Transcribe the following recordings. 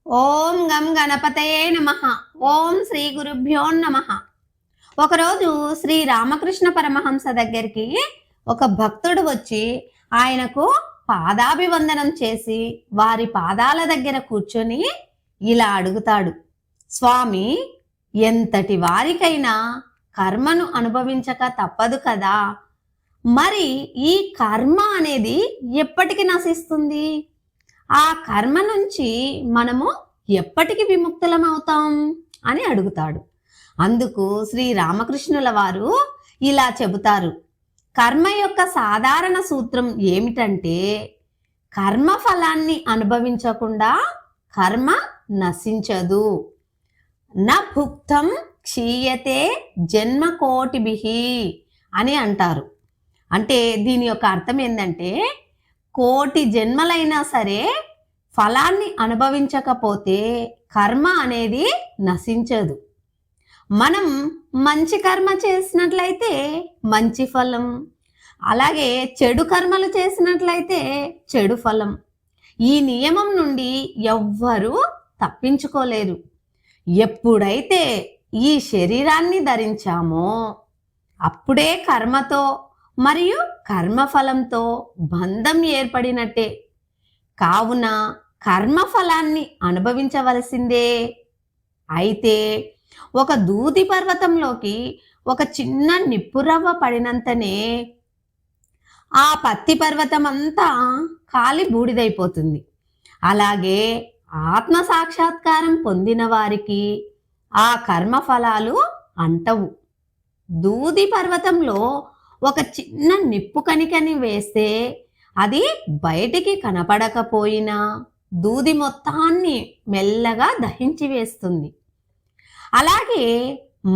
ఓం గం గణపతయే నమః. ఓం శ్రీ గురుభ్యో నమః. ఒకరోజు శ్రీ రామకృష్ణ పరమహంస దగ్గరికి ఒక భక్తుడు వచ్చి ఆయనకు పాదాభివందనం చేసి వారి పాదాల దగ్గర కూర్చొని ఇలా అడుగుతాడు, స్వామి, ఎంతటి వారికైనా కర్మను అనుభవించక తప్పదు కదా, మరి ఈ కర్మ అనేది ఎప్పటికి నశిస్తుంది? ఆ కర్మ నుంచి మనము ఎప్పటికి విముక్తులం అవుతాం అని అడుగుతాడు. అందుకు శ్రీ రామకృష్ణుల వారు ఇలా చెబుతారు, కర్మ యొక్క సాధారణ సూత్రం ఏమిటంటే, కర్మ ఫలాన్ని అనుభవించకుండా కర్మ నశించదు. న భుక్తం క్షీయతే జన్మ కోటిభిః అని అంటారు. అంటే దీని యొక్క అర్థం ఏంటంటే, కోటి జన్మలైనా సరే ఫలాన్ని అనుభవించకపోతే కర్మ అనేది నశించదు. మనం మంచి కర్మ చేసినట్లయితే మంచి ఫలం, అలాగే చెడు కర్మలు చేసినట్లయితే చెడు ఫలం. ఈ నియమం నుండి ఎవ్వరూ తప్పించుకోలేరు. ఎప్పుడైతే ఈ శరీరాన్ని ధరించామో అప్పుడే కర్మతో మరియు కర్మఫలంతో బంధం ఏర్పడినట్టే. కావున కర్మఫలాన్ని అనుభవించవలసిందే. అయితే ఒక దూది పర్వతంలోకి ఒక చిన్న నిప్పురవ్వ పడినంతనే ఆ పత్తి పర్వతం అంతా కాలి బూడిదైపోతుంది. అలాగే ఆత్మ సాక్షాత్కారం పొందిన వారికి ఆ కర్మఫలాలు అంటవు. దూది పర్వతంలో ఒక చిన్న నిప్పు కణికని వేస్తే అది బయటికి కనపడకపోయినా దూది మొత్తాన్ని మెల్లగా దహించి వేస్తుంది. అలాగే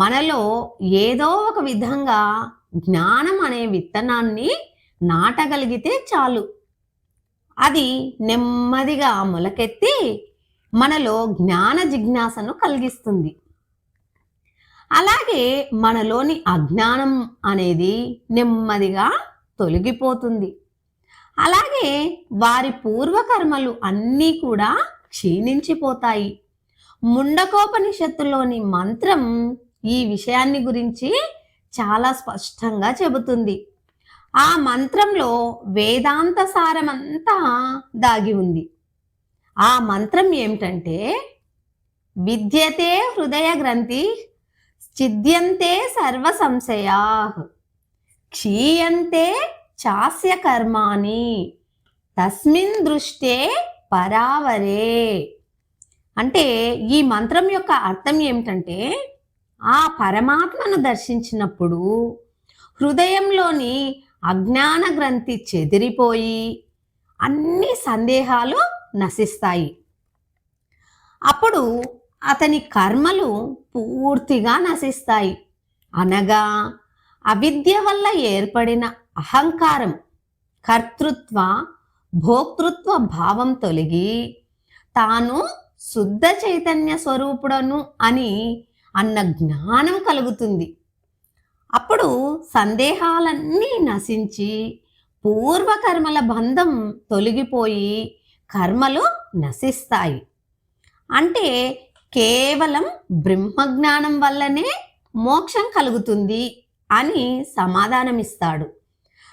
మనలో ఏదో ఒక విధంగా జ్ఞానం అనే విత్తనాన్ని నాటగలిగితే చాలు, అది నెమ్మదిగా మొలకెత్తి మనలో జ్ఞాన జిజ్ఞాసను కలిగిస్తుంది. అలాగే మనలోని అజ్ఞానం అనేది నెమ్మదిగా తొలగిపోతుంది. అలాగే వారి పూర్వకర్మలు అన్నీ కూడా క్షీణించిపోతాయి. ముండకోపనిషత్తులోని మంత్రం ఈ విషయాన్ని గురించి చాలా స్పష్టంగా చెబుతుంది. ఆ మంత్రంలో వేదాంత సారమంతా దాగి ఉంది. ఆ మంత్రం ఏమిటంటే, విద్యతే హృదయ గ్రంథి ఛిద్యంతే సర్వ సంశయాః క్షీయంతే చాస్య కర్మాణి తస్మిన్ దృష్టే పరావరే. అంటే ఈ మంత్రం యొక్క అర్థం ఏమిటంటే, ఆ పరమాత్మను దర్శించినప్పుడు హృదయంలోని అజ్ఞాన గ్రంథి చెదిరిపోయి అన్ని సందేహాలు నశిస్తాయి. అప్పుడు అతని కర్మలు పూర్తిగా నశిస్తాయి. అనగా అవిద్య వల్ల ఏర్పడిన అహంకారం, కర్తృత్వ భోక్తృత్వ భావం తొలగి తాను శుద్ధ చైతన్య స్వరూపుడను అని అన్న జ్ఞానం కలుగుతుంది. అప్పుడు సందేహాలన్నీ నశించి పూర్వకర్మల బంధం తొలగిపోయి కర్మలు నశిస్తాయి. అంటే కేవలం బ్రహ్మజ్ఞానం వల్లనే మోక్షం కలుగుతుంది అని సమాధానమిస్తాడు.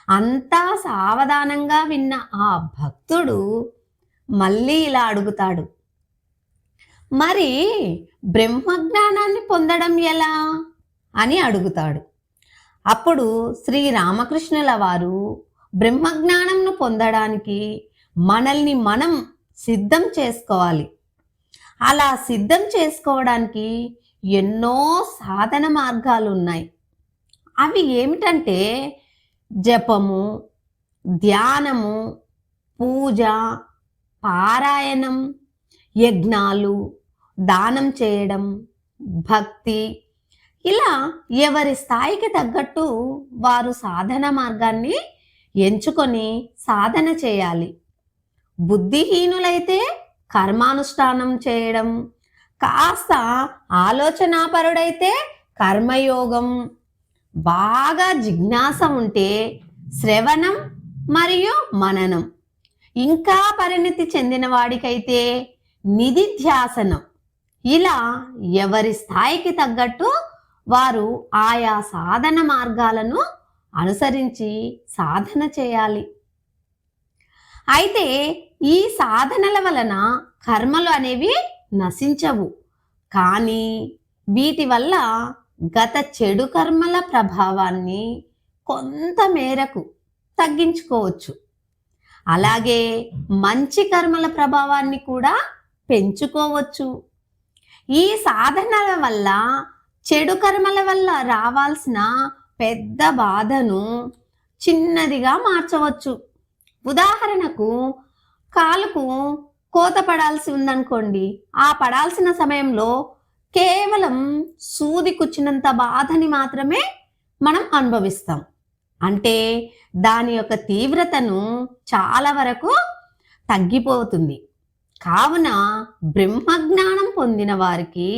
అంతా సావధానంగా విన్న ఆ భక్తుడు మళ్ళీ ఇలా అడుగుతాడు, మరి బ్రహ్మజ్ఞానాన్ని పొందడం ఎలా అని అడుగుతాడు. అప్పుడు శ్రీ రామకృష్ణుల వారు బ్రహ్మజ్ఞానంను పొందడానికి మనల్ని మనం సిద్ధం చేసుకోవాలి. అలా సిద్ధం చేసుకోవడానికి ఎన్నో సాధన మార్గాలు ఉన్నాయి. అవి ఏమిటంటే జపము, ధ్యానము, పూజ, పారాయణం, యజ్ఞాలు, దానం చేయడం, భక్తి. ఇలా ఎవరి స్థాయికి తగ్గట్టు వారు సాధన మార్గాన్ని ఎంచుకొని సాధన చేయాలి. బుద్ధిహీనులైతే కర్మానుష్ఠానం చేయడం, కాస్త ఆలోచనాపరుడైతే కర్మయోగం, బాగా జిజ్ఞాస ఉంటే శ్రవణం మరియు మననం, ఇంకా పరిణతి చెందిన వాడికైతే నిధిధ్యాసనం. ఇలా ఎవరి స్థాయికి తగ్గట్టు వారు ఆయా సాధన మార్గాలను అనుసరించి సాధన చేయాలి. అయితే ఈ సాధనల వలన కర్మలు అనేవి నశించవు, కానీ వీటి వల్ల గత చెడు కర్మల ప్రభావాన్ని కొంత మేరకు తగ్గించుకోవచ్చు. అలాగే మంచి కర్మల ప్రభావాన్ని కూడా పెంచుకోవచ్చు. ఈ సాధనల వల్ల చెడు కర్మల వల్ల రావాల్సిన పెద్ద బాధను చిన్నదిగా మార్చవచ్చు. ఉదాహరణకు, కాలుకు కోత పడాల్సి ఉందనుకోండి, ఆ పడాల్సిన సమయంలో కేవలం సూది కుచ్చినంత బాధని మాత్రమే మనం అనుభవిస్తాం. అంటే దాని యొక్క తీవ్రతను చాలా వరకు తగ్గిపోతుంది. కావున బ్రహ్మజ్ఞానం పొందిన వారికి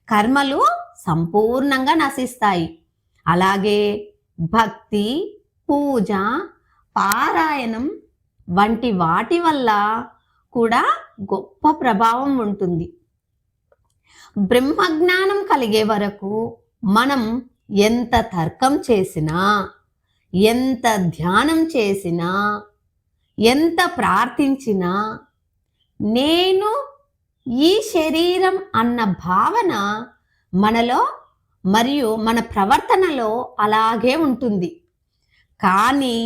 కర్మలు సంపూర్ణంగా నశిస్తాయి. అలాగే భక్తి, పూజ, పారాయణం వంటి వాటి వల్ల కూడా గొప్ప ప్రభావం ఉంటుంది. బ్రహ్మజ్ఞానం కలిగే వరకు మనం ఎంత తర్కం చేసినా, ఎంత ధ్యానం చేసినా, ఎంత ప్రార్థించినా, నేను ఈ శరీరం అన్న భావన మనలో మరియు మన ప్రవర్తనలో అలాగే ఉంటుంది. కానీ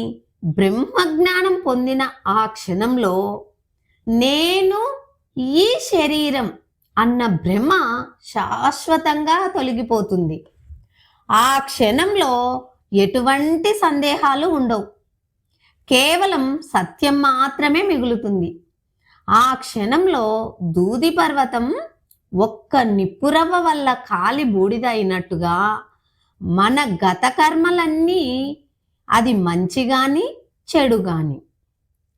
బ్రహ్మజ్ఞానం పొందిన ఆ క్షణంలో నేను ఈ శరీరం అన్న భ్రమ శాశ్వతంగా తొలగిపోతుంది. ఆ క్షణంలో ఎటువంటి సందేహాలు ఉండవు. కేవలం సత్యం మాత్రమే మిగులుతుంది. ఆ క్షణంలో దూది పర్వతం ఒక్క నిప్పురవ్వ వల్ల కాలి బూడిద అయినట్టుగా మన గత కర్మలన్నీ, అది మంచి కానీ చెడు కానీ,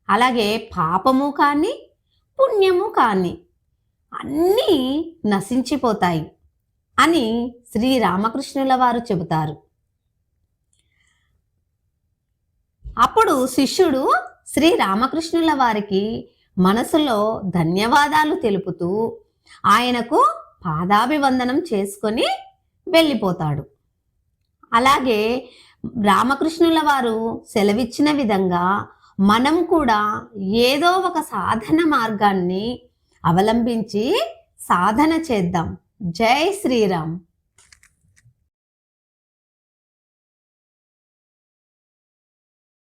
అలాగే పాపము కానీ పుణ్యము కానీ అన్నీ నశించిపోతాయి అని శ్రీరామకృష్ణుల వారు చెబుతారు. అప్పుడు శిష్యుడు శ్రీరామకృష్ణుల వారికి మనసులో ధన్యవాదాలు తెలుపుతూ ఆయనకు పాదాభివందనం చేసుకొని వెళ్ళిపోతాడు. అలాగే రామకృష్ణుల వారు సెలవిచ్చిన విధంగా మనం కూడా ఏదో ఒక సాధన మార్గాన్ని అవలంబించి సాధన చేద్దాం. జై శ్రీరామ్.